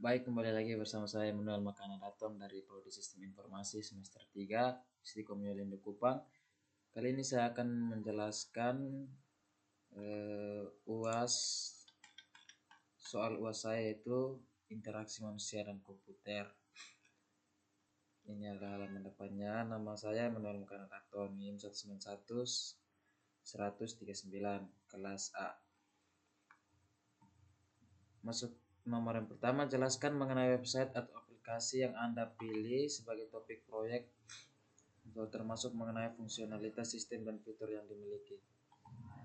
Baik, kembali lagi bersama saya Manuel Makanadaton dari Prodi Sistem Informasi semester 3 Stikom Yolindo Kupang. Kali ini saya akan menjelaskan UAS soal UAS saya yaitu interaksi manusia dan komputer. Ini adalah halaman depannya. Nama saya Manuel Makanadaton, NIM 191 139 kelas A. Masuk nomor yang pertama, jelaskan mengenai website atau aplikasi yang Anda pilih sebagai topik proyek atau termasuk mengenai fungsionalitas sistem dan fitur yang dimiliki.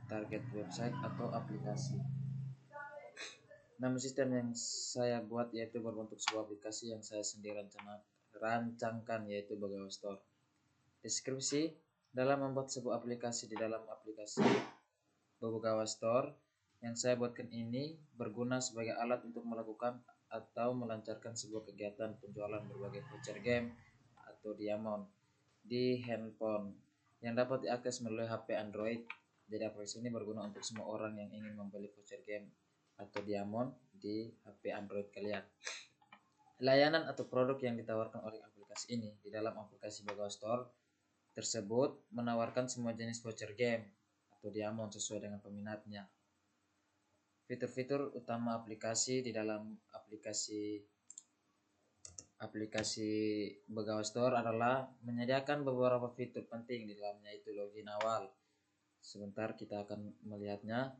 Target website atau aplikasi. Nama sistem yang saya buat yaitu berbentuk sebuah aplikasi yang saya sendiri rancangkan yaitu Begawa Store. Deskripsi, dalam membuat sebuah aplikasi di dalam aplikasi Begawa Store yang saya buatkan ini berguna sebagai alat untuk melakukan atau melancarkan sebuah kegiatan penjualan berbagai voucher game atau diamond di handphone yang dapat diakses melalui HP Android. Jadi aplikasi ini berguna untuk semua orang yang ingin membeli voucher game atau diamond di HP Android kalian. Layanan atau produk yang ditawarkan oleh aplikasi ini di dalam aplikasi Begawa Store tersebut menawarkan semua jenis voucher game atau diamond sesuai dengan peminatnya. Fitur-fitur utama aplikasi di dalam aplikasi Begawa Store adalah menyediakan beberapa fitur penting di dalamnya, yaitu login awal. Sebentar kita akan melihatnya.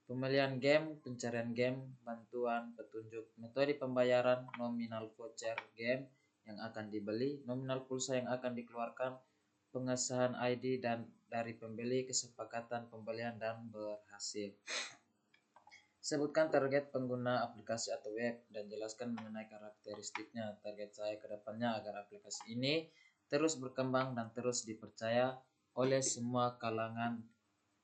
Pembelian game, pencarian game, bantuan, petunjuk, metode pembayaran, nominal voucher game yang akan dibeli, nominal pulsa yang akan dikeluarkan, pengesahan ID dan dari pembeli, kesepakatan pembelian dan berhasil. Sebutkan target pengguna aplikasi atau web dan jelaskan mengenai karakteristiknya. Target saya ke depannya agar aplikasi ini terus berkembang dan terus dipercaya oleh semua kalangan,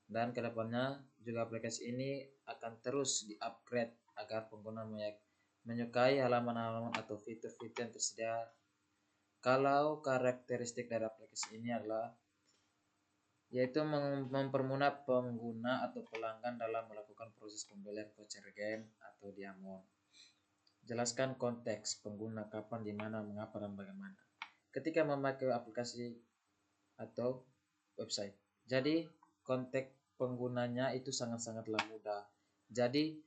dan ke depannya juga aplikasi ini akan terus di-upgrade agar pengguna menyukai halaman-halaman atau fitur-fitur yang tersedia. Kalau karakteristik dari aplikasi ini adalah yaitu mempermudah pengguna atau pelanggan dalam melakukan proses pembelian voucher game atau diamond. Jelaskan konteks pengguna, kapan, di mana, mengapa, dan bagaimana ketika memakai aplikasi atau website. Jadi konteks penggunanya itu sangat-sangatlah mudah. Jadi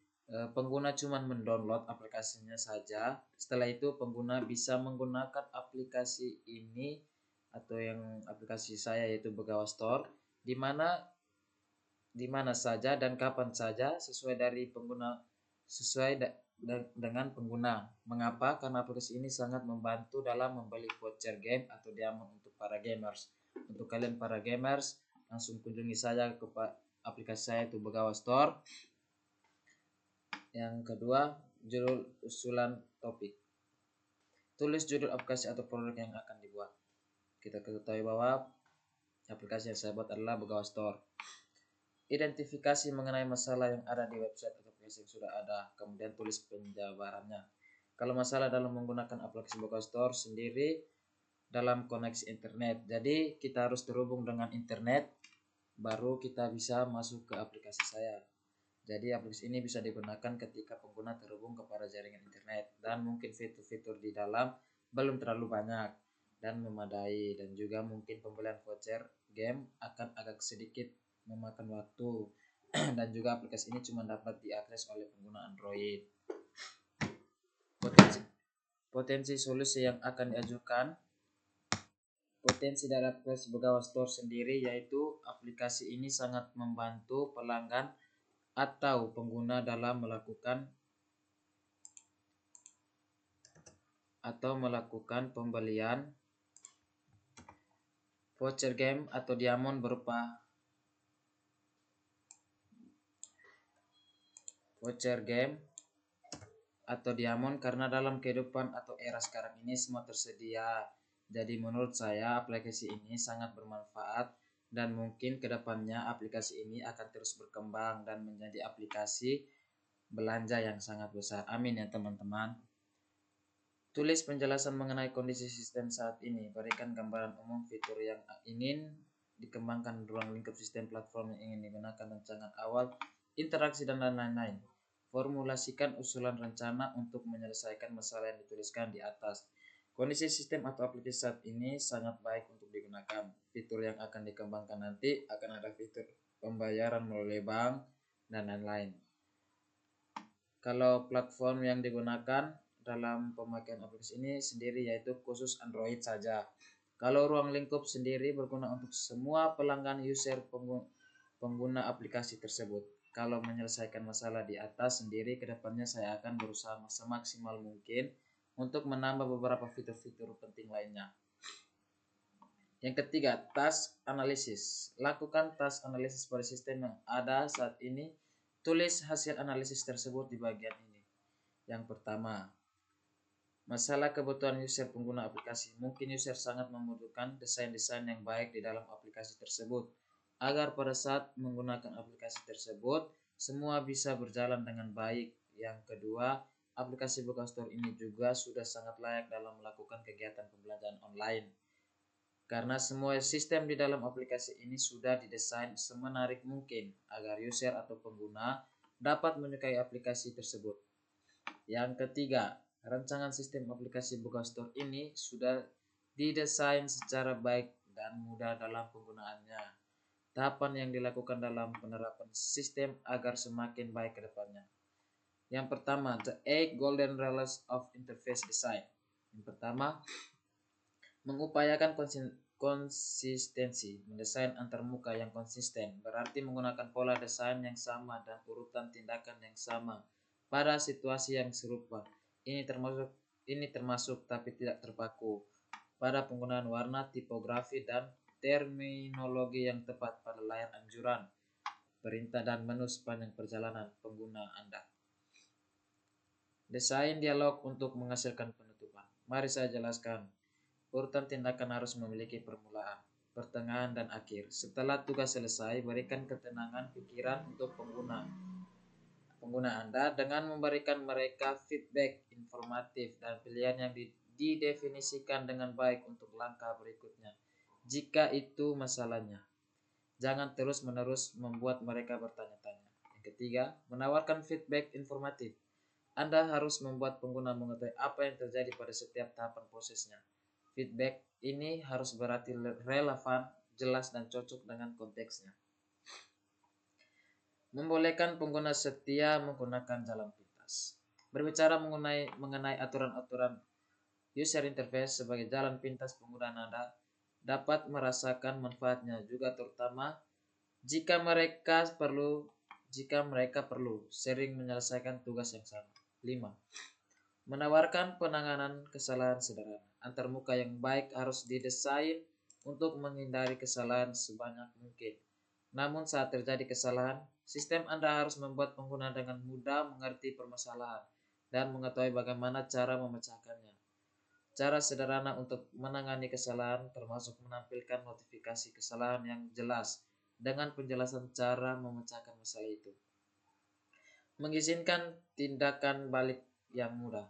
pengguna cuma mendownload aplikasinya saja. Setelah itu pengguna bisa menggunakan aplikasi ini atau yang aplikasi saya yaitu Begawa Store di mana saja dan kapan saja sesuai dengan pengguna. Mengapa? Karena aplikasi ini sangat membantu dalam membeli voucher game atau diamond untuk para gamers. Untuk kalian para gamers, langsung kunjungi saja ke aplikasi saya itu Begawa Store. Yang kedua, judul usulan topik. Tulis judul aplikasi atau produk yang akan dibuat. Kita ketahui bahwa aplikasi yang saya buat adalah Begawa Store. Identifikasi mengenai masalah yang ada di website atau aplikasi yang sudah ada, kemudian tulis penjabarannya. Kalau masalah dalam menggunakan aplikasi Begawa Store sendiri dalam koneksi internet, jadi kita harus terhubung dengan internet baru kita bisa masuk ke aplikasi saya. Jadi aplikasi ini bisa digunakan ketika pengguna terhubung kepada jaringan internet dan mungkin fitur-fitur di dalam belum terlalu banyak dan memadai, dan juga mungkin pembelian voucher game akan agak sedikit memakan waktu dan juga aplikasi ini cuma dapat diakses oleh pengguna Android. Potensi solusi yang akan diajukan. Potensi dari aplikasi Begawa Store sendiri yaitu aplikasi ini sangat membantu pelanggan atau pengguna dalam melakukan pembelian voucher game atau diamond berupa voucher game atau diamond, karena dalam kehidupan atau era sekarang ini semua tersedia. Jadi menurut saya aplikasi ini sangat bermanfaat dan mungkin kedepannya aplikasi ini akan terus berkembang dan menjadi aplikasi belanja yang sangat besar. Amin ya teman-teman. Tulis penjelasan mengenai kondisi sistem saat ini. Berikan gambaran umum fitur yang ingin dikembangkan, ruang lingkup sistem, platform yang ingin digunakan, rancangan awal, interaksi, dan lain-lain. formulasikan usulan rencana untuk menyelesaikan masalah yang dituliskan di atas. Kondisi sistem atau aplikasi saat ini sangat baik untuk digunakan. Fitur yang akan dikembangkan nanti akan ada fitur pembayaran melalui bank dan lain-lain. Kalau platform yang digunakan dalam pemakaian aplikasi ini sendiri yaitu khusus Android saja. Kalau ruang lingkup sendiri berguna untuk semua pelanggan user pengguna aplikasi tersebut. Kalau menyelesaikan masalah di atas sendiri, kedepannya saya akan berusaha semaksimal mungkin untuk menambah beberapa fitur-fitur penting lainnya. Yang ketiga, task analysis. Lakukan task analysis pada sistem yang ada saat ini. Tulis hasil analisis tersebut di bagian ini. Yang pertama, masalah kebutuhan user pengguna aplikasi. Mungkin user sangat membutuhkan desain-desain yang baik di dalam aplikasi tersebut, agar pada saat menggunakan aplikasi tersebut, semua bisa berjalan dengan baik. Yang kedua, aplikasi Buka Store ini juga sudah sangat layak dalam melakukan kegiatan pembelajaran online. Karena semua sistem di dalam aplikasi ini sudah didesain semenarik mungkin agar user atau pengguna dapat menyukai aplikasi tersebut. Yang ketiga, rancangan sistem aplikasi Buka Store ini sudah didesain secara baik dan mudah dalam penggunaannya. Tahapan yang dilakukan dalam penerapan sistem agar semakin baik ke depannya. Yang pertama, the 8 golden rules of interface design. Yang pertama, mengupayakan konsistensi. Mendesain antarmuka yang konsisten berarti menggunakan pola desain yang sama dan urutan tindakan yang sama pada situasi yang serupa. Ini termasuk tapi tidak terpaku pada penggunaan warna, tipografi, dan terminologi yang tepat pada layar anjuran, perintah, dan menu sepanjang perjalanan pengguna Anda. Desain dialog untuk menghasilkan penutupan. Mari saya jelaskan. Urutan tindakan harus memiliki permulaan, pertengahan, dan akhir. Setelah tugas selesai, berikan ketenangan pikiran untuk pengguna Anda dengan memberikan mereka feedback informatif dan pilihan yang didefinisikan dengan baik untuk langkah berikutnya. Jika itu masalahnya, jangan terus-menerus membuat mereka bertanya-tanya. Yang ketiga, menawarkan feedback informatif. Anda harus membuat pengguna mengetahui apa yang terjadi pada setiap tahapan prosesnya. Feedback ini harus berarti relevan, jelas, dan cocok dengan konteksnya. Membolehkan pengguna setia menggunakan jalan pintas. Berbicara mengenai aturan-aturan user interface sebagai jalan pintas, pengguna Anda dapat merasakan manfaatnya juga, terutama jika mereka perlu sering menyelesaikan tugas yang sama. 5. Menawarkan penanganan kesalahan sederhana. Antarmuka yang baik harus didesain untuk menghindari kesalahan sebanyak mungkin. Namun saat terjadi kesalahan, sistem Anda harus membuat pengguna dengan mudah mengerti permasalahan dan mengetahui bagaimana cara memecahkannya. Cara sederhana untuk menangani kesalahan termasuk menampilkan notifikasi kesalahan yang jelas dengan penjelasan cara memecahkan masalah itu. Mengizinkan tindakan balik yang mudah.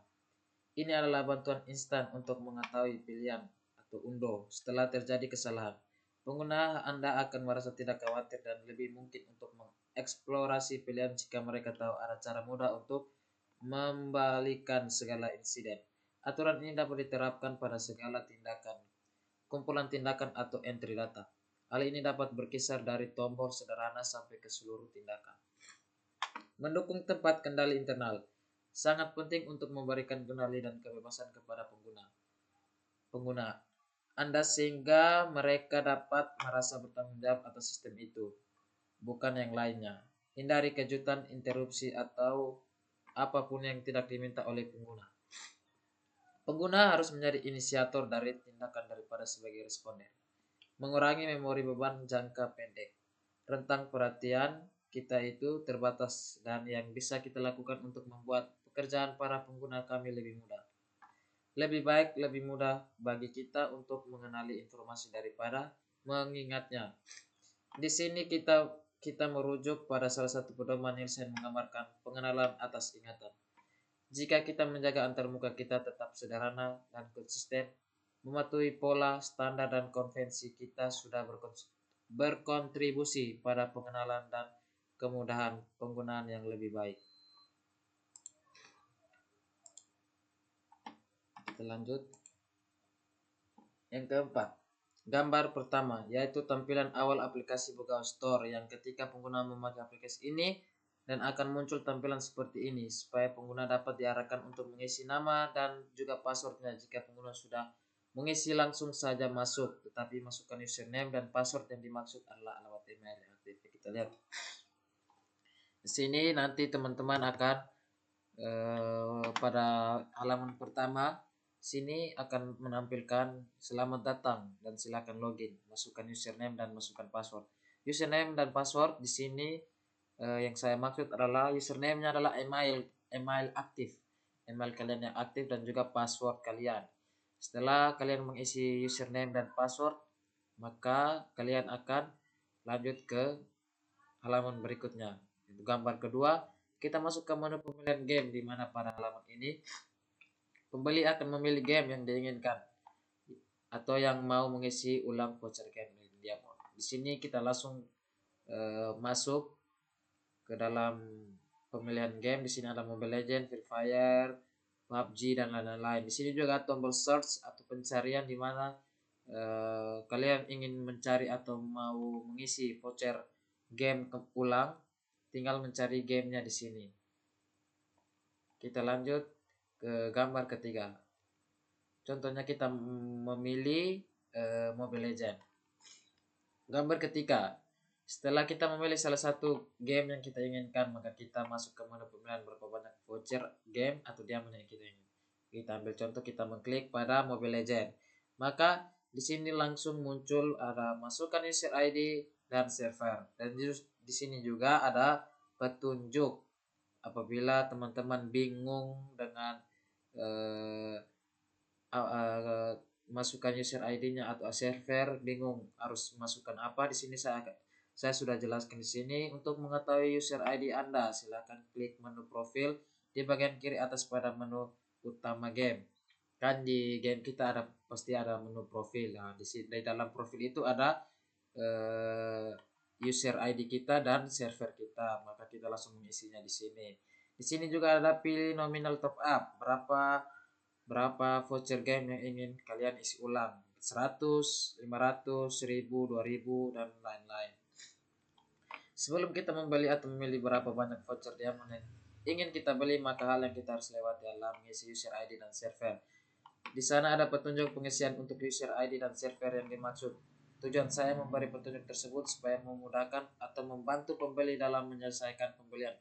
Ini adalah bantuan instan untuk mengetahui pilihan atau undo setelah terjadi kesalahan. Pengguna Anda akan merasa tidak khawatir dan lebih mungkin untuk mengeksplorasi pilihan jika mereka tahu ada cara mudah untuk membalikan segala insiden. Aturan ini dapat diterapkan pada segala tindakan, kumpulan tindakan, atau entry data. Hal ini dapat berkisar dari tombol sederhana sampai ke seluruh tindakan. Mendukung tempat kendali internal. Sangat penting untuk memberikan kendali dan kebebasan kepada pengguna Anda sehingga mereka dapat merasa bertanggung jawab atas sistem itu, bukan yang lainnya. Hindari kejutan, interupsi, atau apapun yang tidak diminta oleh pengguna. Pengguna harus menjadi inisiator dari tindakan daripada sebagai responden. Mengurangi memori beban jangka pendek. Rentang perhatian kita itu terbatas dan yang bisa kita lakukan untuk membuat pekerjaan para pengguna kami lebih mudah. Lebih mudah bagi kita untuk mengenali informasi daripada mengingatnya. Di sini kita merujuk pada salah satu pedoman Nielsen menggambarkan pengenalan atas ingatan. Jika kita menjaga antarmuka kita tetap sederhana dan konsisten, mematuhi pola, standar, dan konvensi, kita sudah berkontribusi pada pengenalan dan kemudahan penggunaan yang lebih baik. Kita lanjut. Yang keempat, gambar pertama, yaitu tampilan awal aplikasi Bogao Store yang ketika pengguna memakai aplikasi ini dan akan muncul tampilan seperti ini supaya pengguna dapat diarahkan untuk mengisi nama dan juga passwordnya. Jika pengguna sudah mengisi langsung saja masuk, tetapi masukkan username dan password yang dimaksud adalah alamat email yang aktif. Kita lihat di sini nanti teman-teman akan pada halaman pertama sini akan menampilkan selamat datang dan silakan login, masukkan username dan masukkan password. Username dan password di sini yang saya maksud adalah username-nya adalah email aktif, email kalian yang aktif dan juga password kalian. Setelah kalian mengisi username dan password, maka kalian akan lanjut ke halaman berikutnya. Itu gambar kedua, kita masuk ke menu pemilihan game di mana pada halaman ini pembeli akan memilih game yang diinginkan atau yang mau mengisi ulang voucher game dia. Di sini kita langsung masuk ke dalam pemilihan game. Di sini ada Mobile Legends, Free Fire, PUBG dan lain-lain. Di sini juga tombol search atau pencarian di mana kalian ingin mencari atau mau mengisi voucher game ulang, tinggal mencari gamenya di sini. Kita lanjut ke gambar ketiga. Contohnya kita memilih Mobile Legends. Gambar ketiga. Setelah kita memilih salah satu game yang kita inginkan, maka kita masuk ke menu pemilihan berapa banyak voucher game atau diamond yang kita ingin. Kita ambil contoh, kita mengklik pada Mobile Legends. Maka di sini langsung muncul ada masukkan user ID dan server. Dan di sini juga ada petunjuk apabila teman-teman bingung dengan masukkan user ID-nya atau server, bingung harus masukkan apa. Di sini saya sudah jelaskan di sini. Untuk mengetahui user ID Anda, silakan klik menu profil di bagian kiri atas pada menu utama game. Kan di game kita pasti ada menu profil. Nah, di dalam profil itu ada user ID kita dan server kita. Maka kita langsung mengisinya di sini. Di sini juga ada pilih nominal top up, berapa voucher game yang ingin kalian isi ulang, 100, 500, 1000, 2000 dan lain-lain. Sebelum kita membeli atau memilih berapa banyak voucher diamond yang ingin kita beli, maka hal yang kita harus lewati adalah mengisi user ID dan server. Di sana ada petunjuk pengisian untuk user ID dan server yang dimaksud. Tujuan saya memberi petunjuk tersebut supaya memudahkan atau membantu pembeli dalam menyelesaikan pembelian,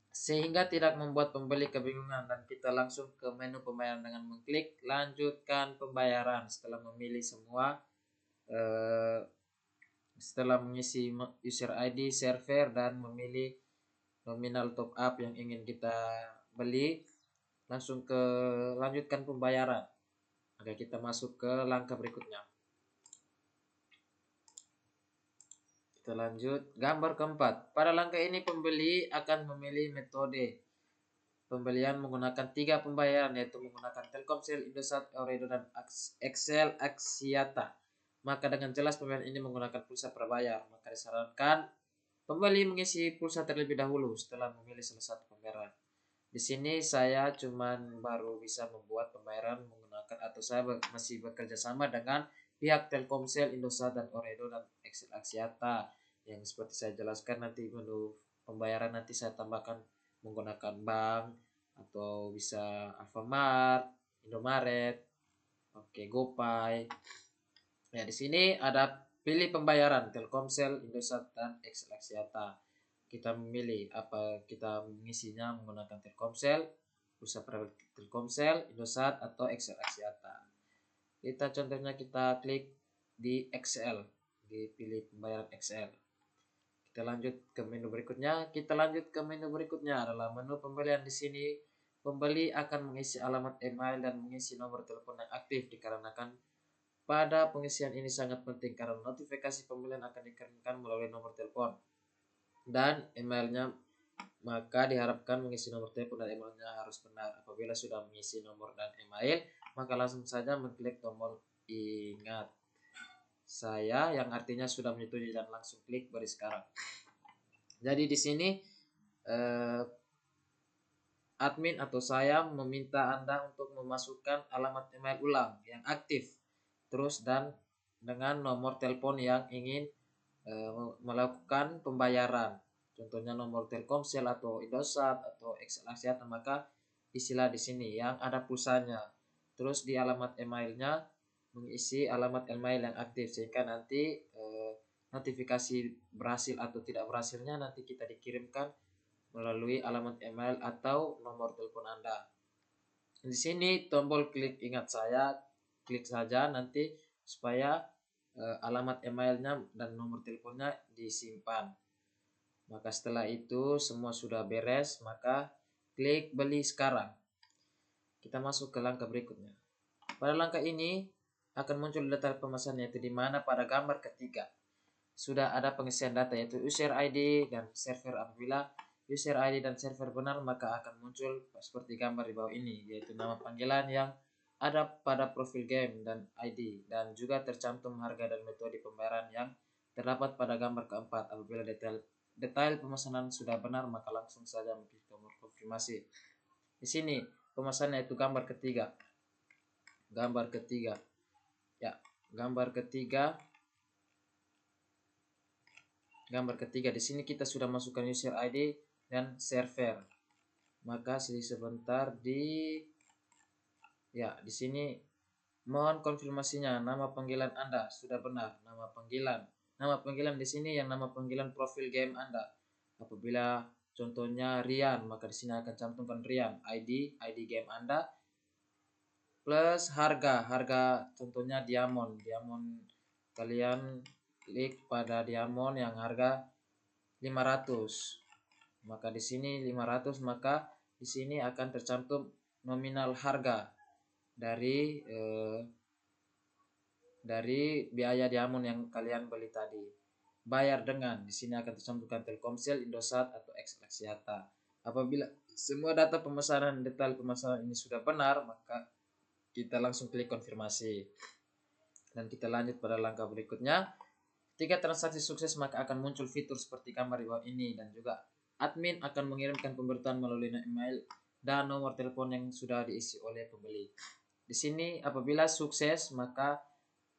sehingga tidak membuat pembeli kebingungan. Dan kita langsung ke menu pembayaran dengan mengklik lanjutkan pembayaran. Setelah memilih semua, setelah mengisi user ID, server dan memilih nominal top up yang ingin kita beli, langsung ke lanjutkan pembayaran. Maka kita masuk ke langkah berikutnya. Kita lanjut gambar keempat. Pada langkah ini pembeli akan memilih metode pembelian menggunakan 3 pembayaran, yaitu menggunakan Telkomsel, Indosat, Ooredoo dan XL Axiata. Maka dengan jelas pembayaran ini menggunakan pulsa prabayar. Maka disarankan pembeli mengisi pulsa terlebih dahulu setelah memilih salah satu pembayaran. Di sini saya cuman baru bisa membuat pembayaran menggunakan atau saya masih bekerja sama dengan pihak Telkomsel, Indosat dan Ooredoo dan XL Axiata. Yang seperti saya jelaskan nanti menu pembayaran nanti saya tambahkan menggunakan bank atau bisa Alfamart, Indomaret, GoPay. Ya, di sini ada pilih pembayaran Telkomsel, Indosat dan XL Axiata. Kita memilih apa, kita mengisinya menggunakan Telkomsel, pulsa pribadi Telkomsel, Indosat atau XL Axiata. Kita contohnya kita klik di XL, dipilih pembayaran XL. Kita lanjut ke menu berikutnya. Adalah menu pembelian. Di sini pembeli akan mengisi alamat email dan mengisi nomor telepon yang aktif, dikarenakan pada pengisian ini sangat penting karena notifikasi pembelian akan dikirimkan melalui nomor telepon dan emailnya. Maka diharapkan mengisi nomor telepon dan emailnya harus benar. Apabila sudah mengisi nomor dan email, maka langsung saja mengklik tombol ingat saya, yang artinya sudah menyetujui, dan langsung klik beri sekarang. Jadi di sini admin atau saya meminta Anda untuk memasukkan alamat email ulang yang aktif, terus dan dengan nomor telepon yang ingin melakukan pembayaran. Contohnya nomor Telkomsel atau Indosat atau XL Axiata, maka isilah di sini yang ada pulsanya. Terus di alamat emailnya mengisi alamat email yang aktif, sehingga nanti notifikasi berhasil atau tidak berhasilnya nanti kita dikirimkan melalui alamat email atau nomor telepon Anda. Di sini tombol klik ingat saya, klik saja nanti supaya alamat emailnya dan nomor teleponnya disimpan. Maka setelah itu semua sudah beres, maka klik beli sekarang. Kita masuk ke langkah berikutnya. Pada langkah ini akan muncul data pemesan, yaitu di mana pada gambar ketiga sudah ada pengisian data yaitu user ID dan server. Apabila user ID dan server benar, maka akan muncul seperti gambar di bawah ini, yaitu nama panggilan yang ada pada profil game dan ID, dan juga tercantum harga dan metode pembayaran yang terdapat pada gambar keempat. Apabila detail pemesanan sudah benar, maka langsung saja pilih tombol konfirmasi. Di sini pemesannya itu gambar ketiga. Gambar ketiga. Ya, gambar ketiga. Gambar ketiga di sini kita sudah masukkan user ID dan server. Maka sebentar di sini mohon konfirmasinya, nama panggilan Anda sudah benar. Nama panggilan di sini yang nama panggilan profil game Anda. Apabila contohnya Rian, maka di sini akan cantumkan Rian. ID game Anda plus harga contohnya Diamond. Kalian klik pada Diamond yang harga 500. Maka di sini 500, maka di sini akan tercantum nominal harga dari biaya Diamond yang kalian beli tadi. Bayar dengan, di sini akan tercantumkan Telkomsel, Indosat atau XL Axiata. Apabila semua data pemesanan, detail pemesanan ini sudah benar, maka kita langsung klik konfirmasi. Dan kita lanjut pada langkah berikutnya. Ketika transaksi sukses, maka akan muncul fitur seperti gambar di bawah ini, dan juga admin akan mengirimkan pemberitahuan melalui email dan nomor telepon yang sudah diisi oleh pembeli. Di sini apabila sukses, maka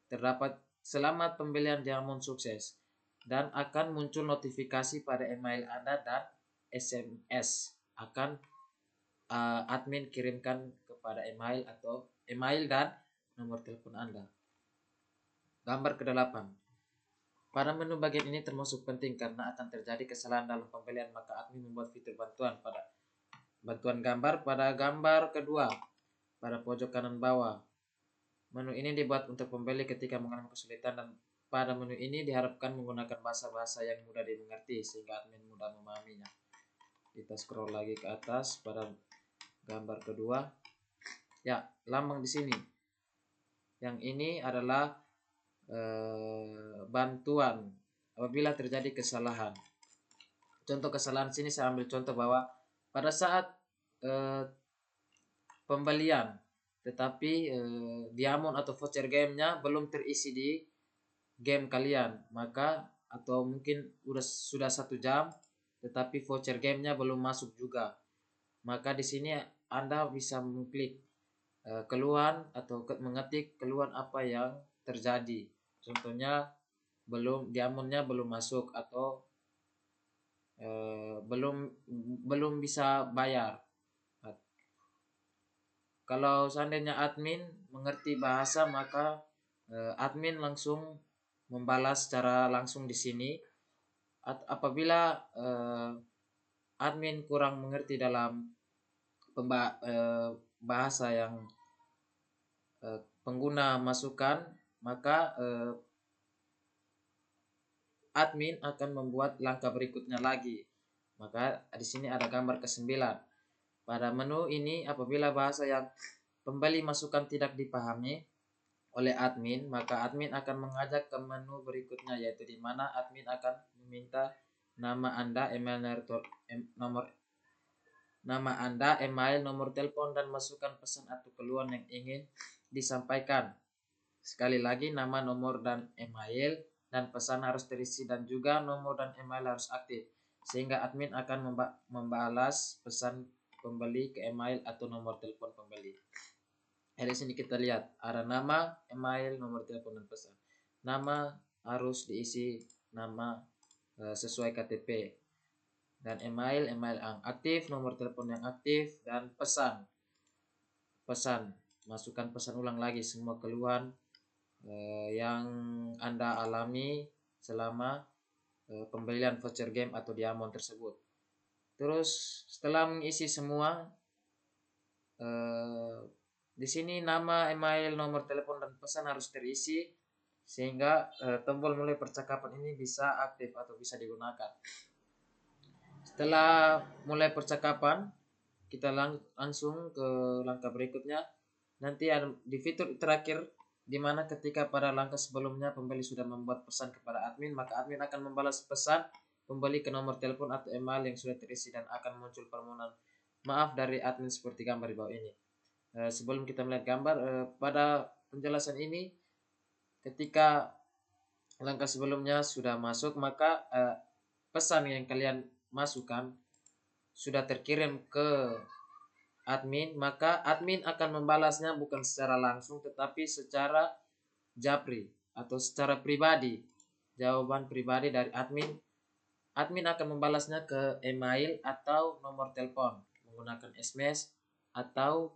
terdapat selamat pembelian Diamond sukses, dan akan muncul notifikasi pada email Anda dan SMS akan admin kirimkan kepada email dan nomor telepon Anda. Gambar ke-8. Pada menu bagian ini termasuk penting karena akan terjadi kesalahan dalam pembelian, maka admin membuat fitur bantuan gambar pada gambar kedua pada pojok kanan bawah. Menu ini dibuat untuk pembeli ketika mengalami kesulitan, dan pada menu ini diharapkan menggunakan bahasa-bahasa yang mudah dimengerti sehingga admin mudah memahaminya. Kita scroll lagi ke atas pada gambar kedua. Ya, lambang di sini. Yang ini adalah bantuan apabila terjadi kesalahan. Contoh kesalahan sini saya ambil contoh bahwa pada saat pembelian tetapi Diamond atau voucher gamenya belum terisi di game kalian, maka atau mungkin sudah 1 jam tetapi voucher gamenya belum masuk juga, maka di sini Anda bisa mengklik keluhan atau mengetik keluhan apa yang terjadi. Contohnya Diamondnya belum masuk atau belum bisa bayar. Kalau seandainya admin mengerti bahasa, maka admin langsung membalas secara langsung di sini. Apabila admin kurang mengerti dalam bahasa yang pengguna masukkan, maka admin akan membuat langkah berikutnya lagi. Maka di sini ada gambar ke-9. Pada menu ini apabila bahasa yang pembeli masukkan tidak dipahami oleh admin, maka admin akan mengajak ke menu berikutnya, yaitu di mana admin akan meminta nama Anda, email, nomor telepon, dan masukkan pesan atau keluhan yang ingin disampaikan. Sekali lagi, nama, nomor, dan email dan pesan harus terisi, dan juga nomor dan email harus aktif, sehingga admin akan membalas pesan pembeli ke email atau nomor telepon pembeli. Di sini kita lihat ada nama, email, nomor telepon dan pesan. Nama harus diisi nama sesuai KTP, dan email yang aktif, nomor telepon yang aktif, dan pesan masukkan pesan ulang lagi semua keluhan yang Anda alami selama pembelian voucher game atau diamond tersebut. Terus setelah mengisi semua, di sini nama, email, nomor telepon dan pesan harus terisi sehingga tombol mulai percakapan ini bisa aktif atau bisa digunakan. Setelah mulai percakapan, kita langsung ke langkah berikutnya. Nanti ada di fitur terakhir, di mana ketika pada langkah sebelumnya pembeli sudah membuat pesan kepada admin, maka admin akan membalas pesan pembeli ke nomor telepon atau email yang sudah terisi dan akan muncul permohonan maaf dari admin seperti gambar di bawah ini. Sebelum kita melihat gambar, pada penjelasan ini, ketika langkah sebelumnya sudah masuk, maka pesan yang kalian masukkan sudah terkirim ke admin, maka admin akan membalasnya bukan secara langsung tetapi secara japri atau secara pribadi. Jawaban pribadi dari admin akan membalasnya ke email atau nomor telepon menggunakan SMS atau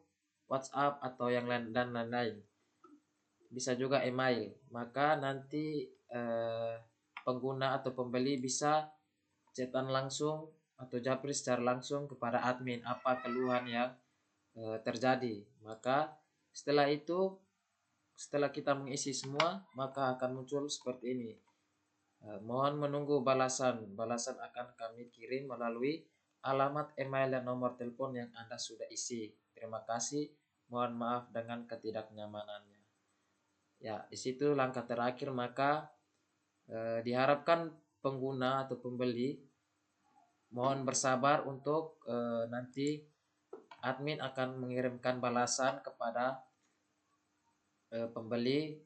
WhatsApp atau yang lain dan lain-lain. Bisa juga email. Maka nanti pengguna atau pembeli bisa chatan langsung atau japri secara langsung kepada admin apa keluhan yang terjadi. Maka setelah itu, setelah kita mengisi semua, maka akan muncul seperti ini. Mohon menunggu balasan. Balasan akan kami kirim melalui alamat email dan nomor telepon yang Anda sudah isi. Terima kasih. Mohon maaf dengan ketidaknyamanannya. Ya, di situ langkah terakhir, maka diharapkan pengguna atau pembeli mohon bersabar untuk nanti admin akan mengirimkan balasan kepada pembeli,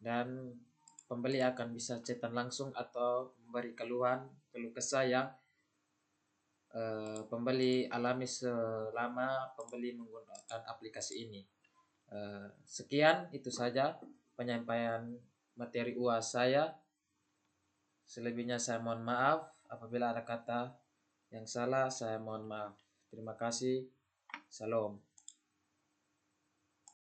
dan pembeli akan bisa chatan langsung atau memberi keluh kesah yang pembeli alami selama pembeli menggunakan aplikasi ini. Sekian, itu saja penyampaian materi UAS saya. Selebihnya saya mohon maaf. Apabila ada kata yang salah, saya mohon maaf. Terima kasih. Salam.